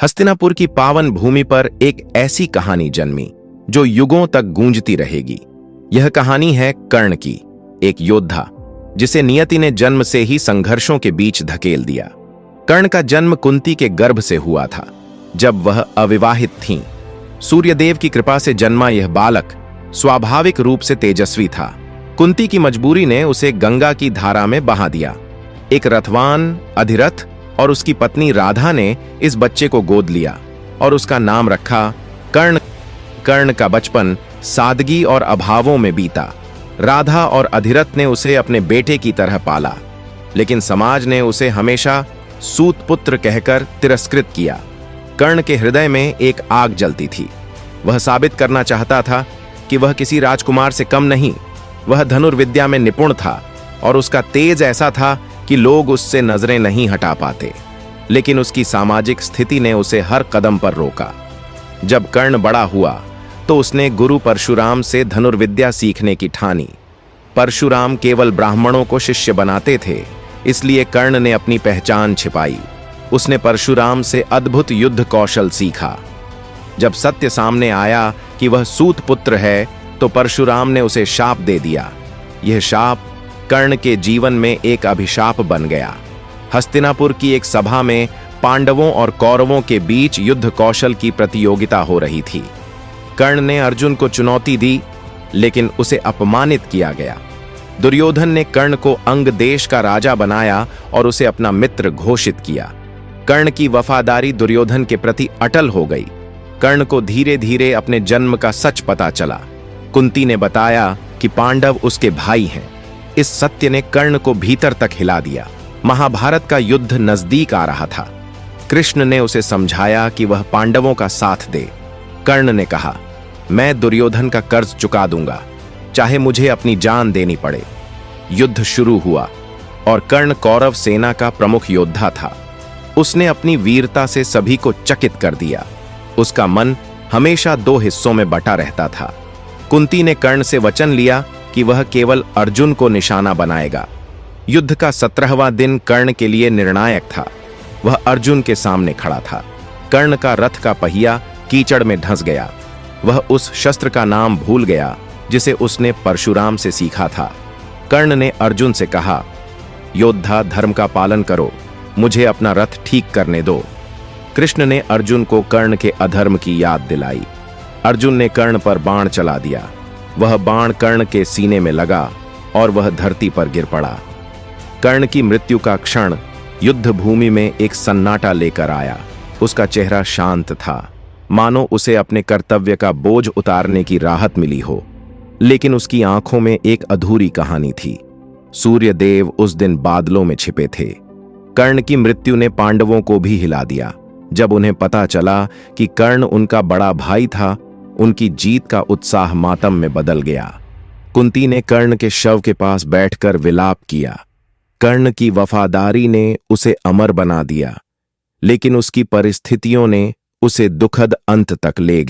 हस्तिनापुर की पावन भूमि पर एक ऐसी कहानी जन्मी जो युगों तक गूंजती रहेगी। यह कहानी है कर्ण की, एक योद्धा जिसे नियति ने जन्म से ही संघर्षों के बीच धकेल दिया। कर्ण का जन्म कुंती के गर्भ से हुआ था, जब वह अविवाहित थीं। सूर्यदेव की कृपा से जन्मा यह बालक स्वाभाविक रूप से तेजस्वी था। कुंती की मजबूरी ने उसे गंगा की धारा में बहा दिया। एक रथवान अधिरथ और उसकी पत्नी राधा ने इस बच्चे को गोद लिया और उसका नाम रखा कर्ण। कर्ण का बचपन सादगी और अभावों में बीता। राधा और अधिरथ ने उसे अपने बेटे की तरह पाला, लेकिन समाज ने उसे हमेशा सूत पुत्र कहकर तिरस्कृत किया। कर्ण के हृदय में एक आग जलती थी। वह साबित करना चाहता था कि वह किसी राजकुमार से कम नहीं। वह धनुर्विद्या में निपुण था और उसका तेज ऐसा था कि लोग उससे नजरें नहीं हटा पाते। लेकिन उसकी सामाजिक स्थिति ने उसे हर कदम पर रोका। जब कर्ण बड़ा हुआ तो उसने गुरु परशुराम से धनुर्विद्या सीखने की ठानी। परशुराम केवल ब्राह्मणों को शिष्य बनाते थे, इसलिए कर्ण ने अपनी पहचान छिपाई। उसने परशुराम से अद्भुत युद्ध कौशल सीखा। जब सत्य सामने आया कि वह सूत पुत्र है, तो परशुराम ने उसे शाप दे दिया। यह शाप कर्ण के जीवन में एक अभिशाप बन गया। हस्तिनापुर की एक सभा में पांडवों और कौरवों के बीच युद्ध कौशल की प्रतियोगिता हो रही थी। कर्ण ने अर्जुन को चुनौती दी, लेकिन उसे अपमानित किया गया। दुर्योधन ने कर्ण को अंग देश का राजा बनाया और उसे अपना मित्र घोषित किया। कर्ण की वफादारी दुर्योधन के प्रति अटल हो गई। कर्ण को धीरे धीरे अपने जन्म का सच पता चला। कुंती ने बताया कि पांडव उसके भाई हैं। इस सत्य ने कर्ण को भीतर तक हिला दिया। महाभारत का युद्ध नजदीक आ रहा था। कृष्ण ने उसे समझाया कि वह पांडवों का साथ दे। कर्ण ने कहा, मैं दुर्योधन का कर्ज चुका दूंगा, चाहे मुझे अपनी जान देनी पड़े। युद्ध शुरू हुआ और कर्ण कौरव सेना का प्रमुख योद्धा था। उसने अपनी वीरता से सभी को चकित कर दिया। उसका मन हमेशा दो हिस्सों में बटा रहता था। कुंती ने कर्ण से वचन लिया कि वह केवल अर्जुन को निशाना बनाएगा। युद्ध का 17वां दिन कर्ण के लिए निर्णायक था। वह अर्जुन के सामने खड़ा था। कर्ण का रथ का पहिया कीचड़ में धंस गया। वह उस शस्त्र का नाम भूल गया जिसे उसने परशुराम से सीखा था। कर्ण ने अर्जुन से कहा, योद्धा धर्म का पालन करो, मुझे अपना रथ ठीक करने दो। कृष्ण ने अर्जुन को कर्ण के अधर्म की याद दिलाई। अर्जुन ने कर्ण पर बाण चला दिया। वह बाण कर्ण के सीने में लगा और वह धरती पर गिर पड़ा। कर्ण की मृत्यु का क्षण युद्ध भूमि में एक सन्नाटा लेकर आया। उसका चेहरा शांत था, मानो उसे अपने कर्तव्य का बोझ उतारने की राहत मिली हो। लेकिन उसकी आंखों में एक अधूरी कहानी थी। सूर्यदेव उस दिन बादलों में छिपे थे। कर्ण की मृत्यु ने पांडवों को भी हिला दिया। जब उन्हें पता चला कि कर्ण उनका बड़ा भाई था, उनकी जीत का उत्साह मातम में बदल गया। कुंती ने कर्ण के शव के पास बैठकर विलाप किया। कर्ण की वफादारी ने उसे अमर बना दिया, लेकिन उसकी परिस्थितियों ने उसे दुखद अंत तक ले गया।